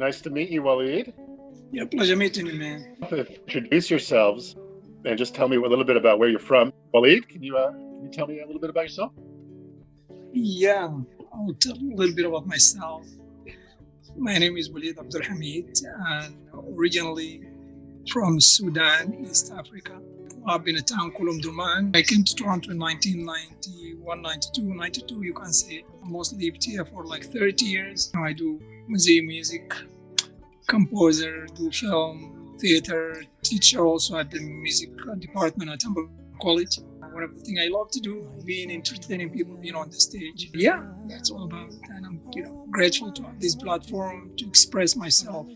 Nice to meet you, Waleed. Yeah, pleasure meeting you, man. Introduce yourselves and just tell me a little bit about where you're from. Waleed, can you tell me a little bit about yourself? Yeah, I'll tell you a little bit about myself. My name is Waleed Abdul Hamid, and originally from Sudan, East Africa. I've been a town called Omdurman. I came to Toronto in 1991, 92, 92, you can say. I mostly lived here for like 30 years. I do museum music, composer, do film, theater, teacher also at the music department at Humboldt College. One of the things I love to do, being entertaining people, being on the stage. Yeah, that's all about. And I'm, grateful to have this platform to express myself.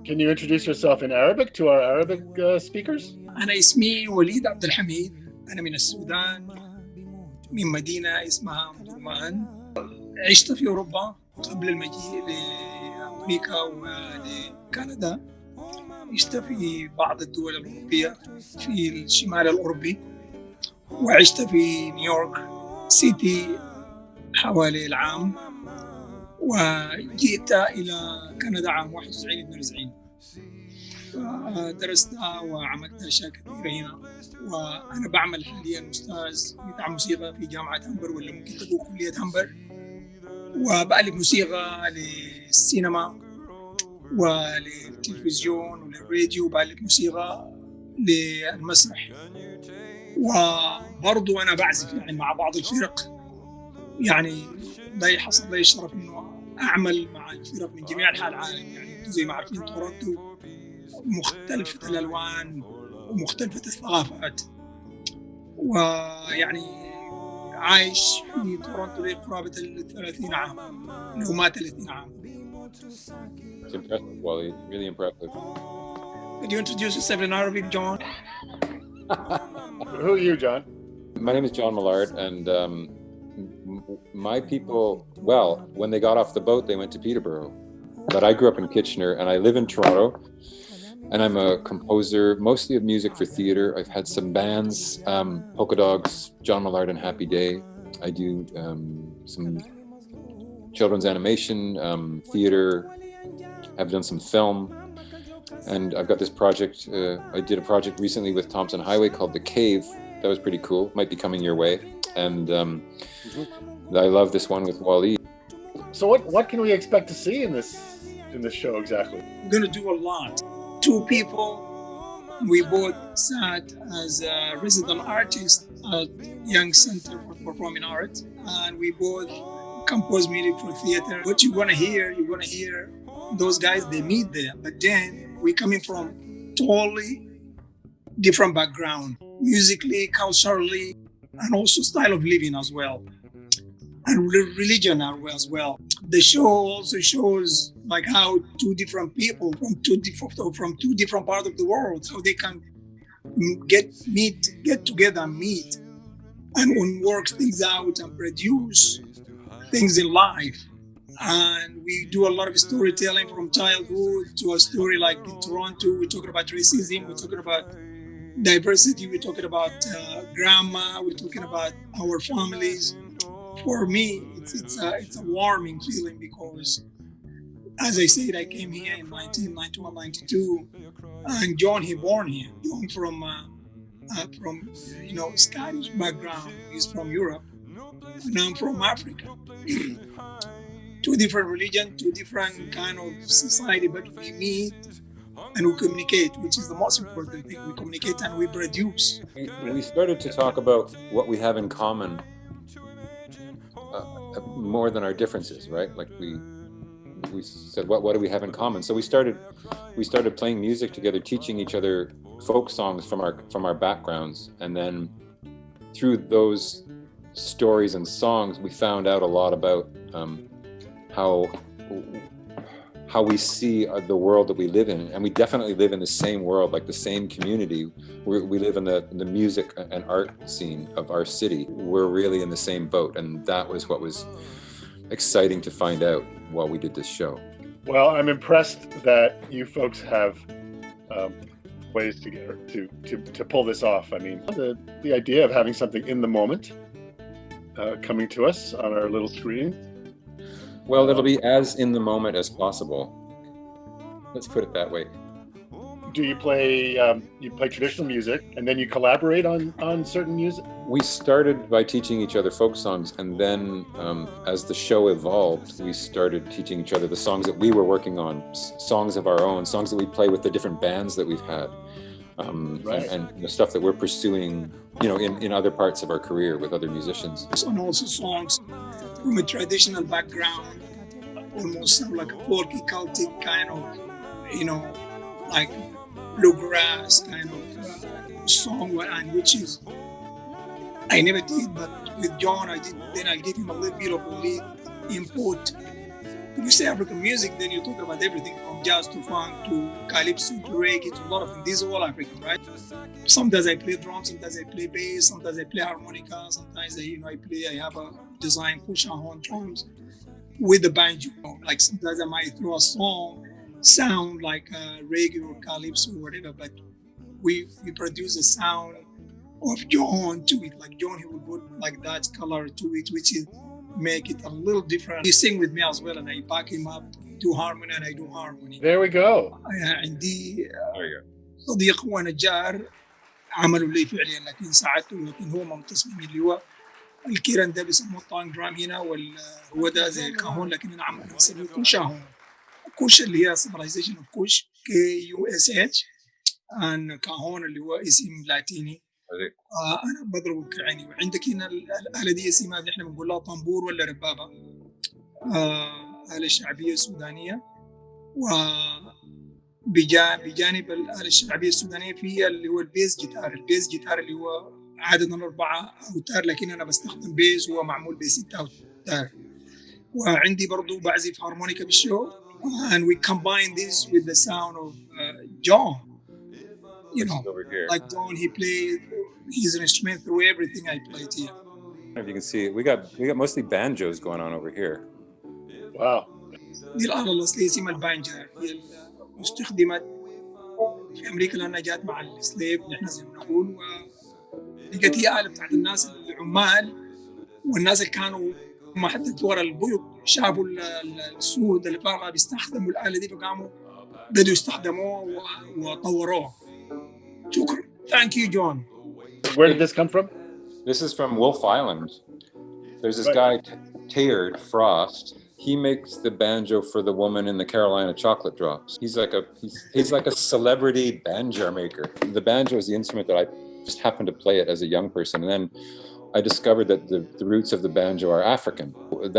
Can you introduce yourself in Arabic to our Arabic speakers? أنا اسمي وليد عبد الحميد. أنا من السودان، من مدينة اسمها أمدرمان. عشت في أوروبا قبل المجيء لأمريكا ولكندا. عشت في بعض الدول الأوروبية في الشمال الأوروبي، وعشت في نيويورك سيتي حوالي العام، وجئت إلى كندا عام 91-92. درست وعملت أشياء كثيرة هنا، وأنا بعمل حاليا أستاذ بتاع موسيقى في جامعة همبر، ولا ممكن تقول كلية همبر، وبألف موسيقى للسينما وللتلفزيون وللراديو، وبألف موسيقى للمسرح، وبرضو أنا بعزف يعني مع بعض الفرق. يعني ده حصل لي الشرف إنه أعمل مع الفرق من جميع أنحاء العالم. يعني زي ما عارفين تورنتو مختلفة الألوان ومختلفة الثقافات، ويعني عايش في تورنتو لقرابة 30 عام، لو ما 30 عام. It's impressive, Waleed. Really impressive. Could you introduce yourself in Arabic, John? Who are you, John? My name is John Millard, and my people, well, when they got off the boat, they went to Peterborough. But I grew up in Kitchener, and I live in Toronto, and I'm a composer, mostly of music for theater. I've had some bands, Polka Dogs, John Millard and Happy Day. I do some children's animation, theater. I've done some film. And I've got this project, I did a project recently with Thompson Highway called The Cave. That was pretty cool, might be coming your way. And I love this one with Waleed. So what can we expect to see in this show exactly? We're going to do a lot. Two people, we both sat as resident artists at Young Center for Performing Arts, and we both compose music for theater. What you're going to hear those guys, they meet there, but then we're coming from totally different background, musically, culturally, and also style of living as well, and religion as well. The show also shows like how two different people from two different parts of the world, how they can get together and meet and work things out and produce things in life. And we do a lot of storytelling from childhood to a story like in Toronto. We're talking about racism, we're talking about diversity, we're talking about grandma, we're talking about our families. For me, it's a warming feeling because, as I said, I came here in 1991, 92, and John, he born here. John from Scottish background. He's from Europe, and I'm from Africa. Two different religions, two different kind of society, but we meet and we communicate, which is the most important thing. We communicate and we produce. We started to talk about what we have in common more than our differences, right? Like we said, what do we have in common? So we started playing music together, teaching each other folk songs from our backgrounds, and then through those stories and songs, we found out a lot about how we see the world that we live in, and we definitely live in the same world, like the same community. We live in the music and art scene of our city. We're really in the same boat, and that was what was exciting to find out while we did this show. Well, I'm impressed that you folks have ways to pull this off. I mean, the idea of having something in the moment coming to us on our little screen. Well, it'll be as in the moment as possible. Let's put it that way. Do you play traditional music and then you collaborate on certain music? We started by teaching each other folk songs, and then as the show evolved, we started teaching each other the songs that we were working on, songs of our own, songs that we play with the different bands that we've had, Right. and the stuff that we're pursuing, in other parts of our career with other musicians. And also songs from a traditional background, almost sound like a folky, Celtic kind of, like bluegrass kind of song, and which is I never did, but with John I did. Then I gave him a little bit of lead input. If you say African music, then you talk about everything from jazz to funk to calypso to reggae to a lot of things. These are all African, right? Sometimes I play drums, sometimes I play bass, sometimes I play harmonica, sometimes I have a design push-on drums with the banjo. Like sometimes I might throw a song, sound like reggae or calypso or whatever, but we produce a sound of John to it. Like John, he would put like that color to it, which is make it a little different. He sing with me as well, and I back him up, do harmony, and I do harmony. There we go. عندي There you go. صديق ونجار عملوا لي فعليا، لكن ساعدته، لكن هو من تصميمي اللي هو الكيران ده بيسموه الطانج درام هنا، هو ده زي الكاهون، لكن انا عملت بسميه كوشاهون. كوش اللي هي سيفلايزيشن اوف كوش، KUSH، and كاهون اللي هو اسم لاتيني. انا بضربه كعيني. وعندك هنا الاله دي اسمها اللي احنا بنقول لها طنبور ولا ربابه، آلة شعبيه سودانيه. وبجانب الآلة الشعبيه السودانيه في اللي هو البيز جيتار. البيز جيتار اللي هو عاده 4 أوتار، لكن انا بستخدم بيز هو معمول ب6 أوتار. وعندي برضو بعزف هارمونيكا بالشو، and we combine this with the sound of John. Over here. Like John, he played his instrument through everything I played here. If you can see, we got mostly banjos going on over here. Wow. دي الآلة الأصلية اسمها البانجا، هي استخدمت في أمريكا لأنها جات مع السليف اللي احنا زي ما بنقول، ولقت هي آلة بتاعت الناس العمال، والناس اللي كانوا ما حتى ورا البيوت شافوا السود اللي برا بيستخدموا الآلة دي، فقاموا بدوا يستخدموها وطوروها. شكرا. Thank you, John. Where did this come from? This is from Wolf Island. There's this Right. guy, Tayard Frost. He makes the banjo for the woman in the Carolina chocolate drops. He's like a celebrity banjo maker. The banjo is the instrument that I just happened to play it as a young person. And then I discovered that the roots of the banjo are African.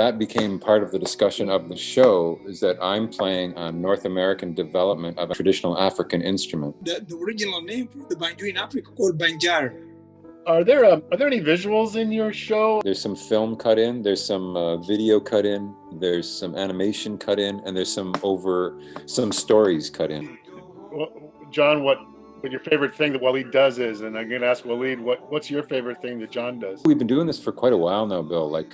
That became part of the discussion of the show, is that I'm playing a North American development of a traditional African instrument. The original name for the banjo in Africa called banjar. Are there any visuals in your show? There's some film cut in, there's some video cut in, there's some animation cut in, and there's some stories cut in. Well, John, what your favorite thing that Waleed does is, and I'm going to ask Waleed, what's your favorite thing that John does? We've been doing this for quite a while now, Bill. Like,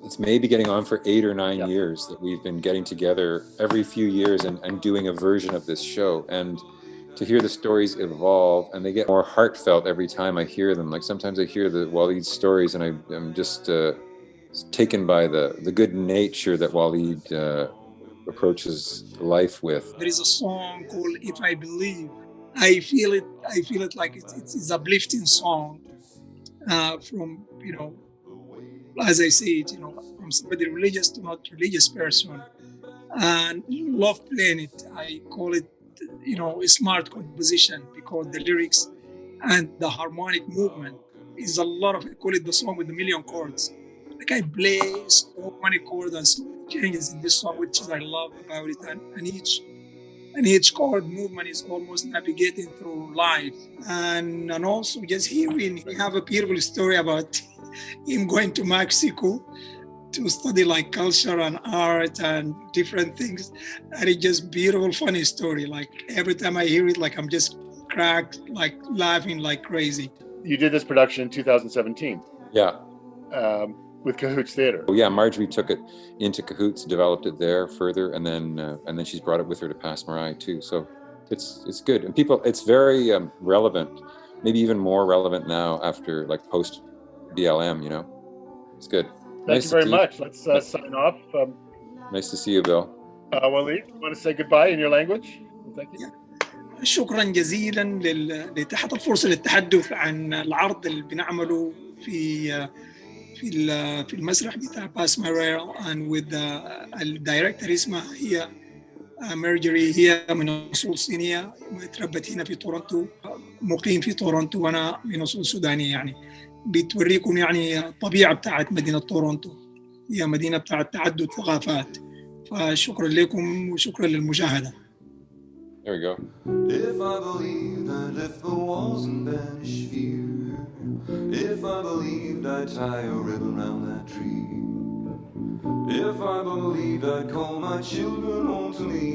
it's maybe getting on for 8 or 9 years that we've been getting together every few years and doing a version of this show. And to hear the stories evolve, and they get more heartfelt every time I hear them. Like sometimes I hear the Waleed stories, and I'm just taken by the good nature that Waleed approaches life with. There is a song called "If I Believe." I feel it like it's an uplifting song from as I say it, from somebody religious to not religious person, and love playing it. I call it a smart composition, because the lyrics and the harmonic movement is a lot of, I call it the song with the million chords. Like I play so many chords and so many changes in this song, which I love about it, and each chord movement is almost navigating through life. And also just hearing, we have a beautiful story about him going to Mexico to study like culture and art and different things, and it's just beautiful, funny story. Like every time I hear it, like I'm just cracked, like laughing like crazy. You did this production in 2017. Yeah. With Cahoots Theater. Well, yeah, Marjorie took it into Cahoots, developed it there further, and then she's brought it with her to Pass Marai too. So it's good, and it's very relevant, maybe even more relevant now after like post BLM. It's good. Thank you very much. Let's sign off. Nice to see you, Bill. Waleed, you want to say goodbye in your language? Thank you. شكرا جزيلا لتحت الفرصة للتحدث عن العرض اللي بنعمله في المسرح بتاع باس ماريل and with الدايركتور اسمها هي ميرجري. هي من أصول صينية، تربت هنا في تورنتو، مقيم في تورنتو، وأنا من أصول سودانية. يعني بتوريكم يعني الطبيعة بتاعت مدينة تورنتو، هي مدينة بتاعت تعدد ثقافات. فشكرا لكم وشكرا للمشاهدة. There we go. If I believed I'd lift the walls and banish fear, if I believed I'd tie a ribbon round that tree, if I believed I'd call my children home to me,